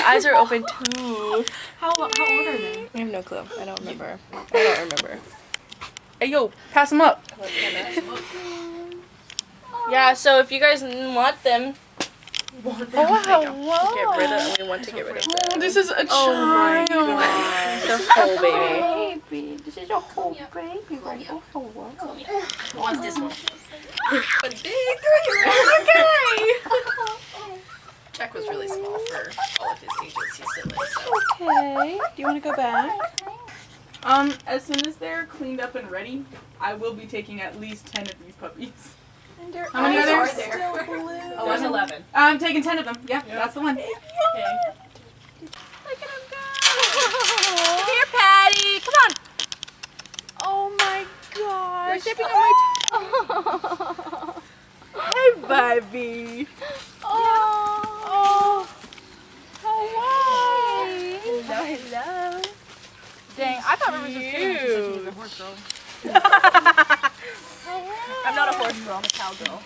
eyes are open too. How old are they? I have no clue. I don't remember. Hey, yo, pass them up. Yeah, so if you guys want them, Oh, get rid of. We want to get rid of them. Oh, this is a child. Oh my god. The whole baby. Baby, this is a whole baby. Who wants this one? A big 3-year-old. Okay. Jack was really small for all of his ages. He's silly, so. Okay. Do you want to go back? As soon as they're cleaned up and ready, I will be taking at least 10 of these puppies. How many are there? There's 11. I'm taking 10 of them. Yeah, that's the one. Okay. Look at him go. Come here, Patty. Come on. Oh my gosh. You're dipping on my Hey, baby. Oh. Hi. Hello. Dang, I thought Rivers was cute. She was a horse girl. I'm not a horse girl. I'm a cowgirl.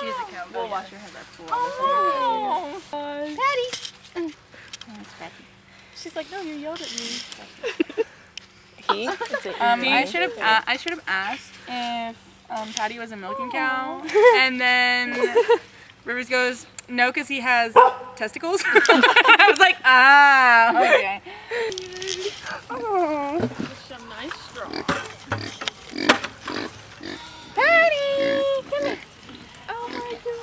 She's a cowgirl. We'll wash your hair back for Oh. Patty. She's like, no, you yelled at me. He? I should have asked if Patty was a milking cow, and then Rivers goes, no, because he has testicles. I was like, okay. Oh. Some nice straw. Patty, come here. Oh my god.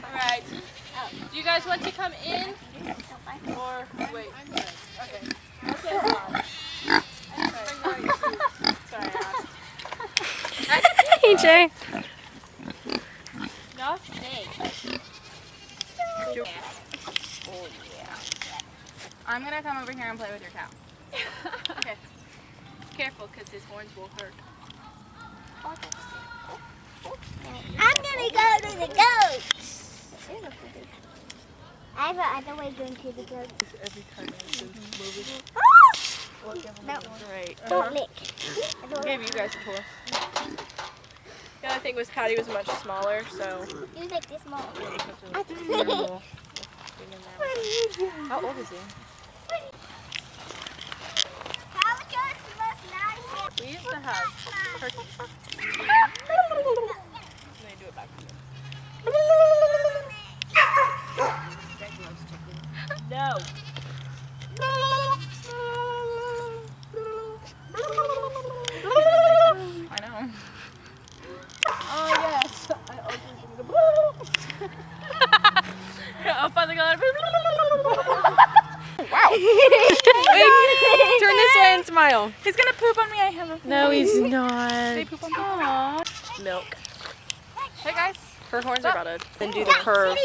Alright. Do you guys want to come in? Or wait? Okay. Okay. Sorry, Hey, Jay. no, stay. Oh, yeah. I'm gonna come over here and play with your cow. Okay. Careful, because his horns will hurt. I'm gonna go to the goats. I have another way going to the goats. Every time it's moving. No, Right. don't lick. I'll give you guys a tour. The other thing was Patty was much smaller, so. You like this small. How old is he? We used to have turkeys. They do it back to No. I know. Oh yes. Up on the ground. Wow. Turn this way and smile. He's gonna poop on me. I have a No, he's not. They poop on me. Aww. Milk. Hey guys. Her horns are about to then do the curve.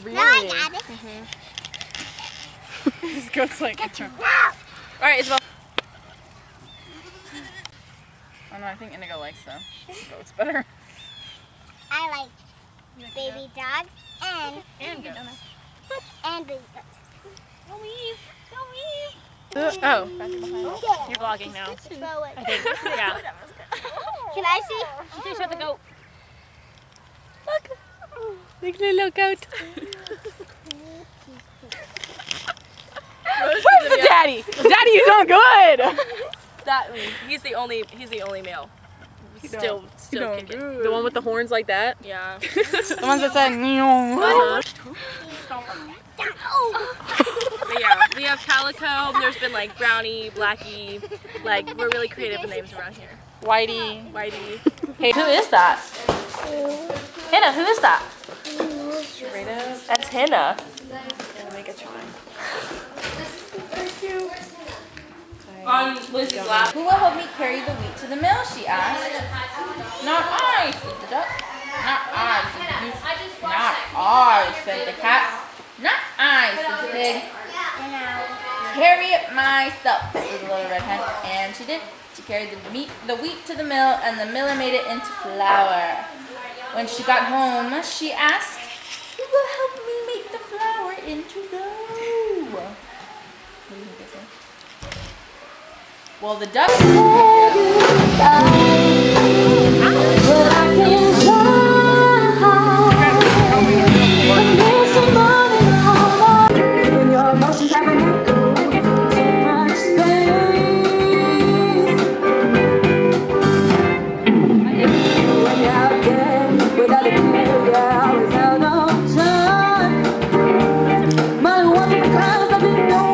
No, I got it. This goat's like. Alright, Isabel. Oh no, I think Indigo likes the goats better. I like baby dogs and goats. and baby goats. Don't leave. Don't leave. Oh, Yeah. you're vlogging now. Throw it. I think. Yeah. Can I see? Just show the goat. Look. Look at the little goat. Where's the daddy? Daddy, you're doing good. That he's the only male. Still doing kicking. good. The one with the horns like that? Yeah. The ones that said meow. But yeah, we have Calico. There's been like Brownie, Blackie. Like we're really creative with names around here. Whitey. Whitey. Hey, who is that? Hannah, who is that? Rita. That's Hannah. Let me get you On Lizzie's lap. Who will help me carry the wheat to the mill? She asked. Not I, said the duck. Not I, said the goose. Not I, said the cat. Not I, said the pig. Carry it myself, said the little red hen. And she did. She carried the wheat to the mill, and the miller made it into flour. When she got home, she asked, who will help me make the flour into dough? What do you think they said? Well, the duck. love you.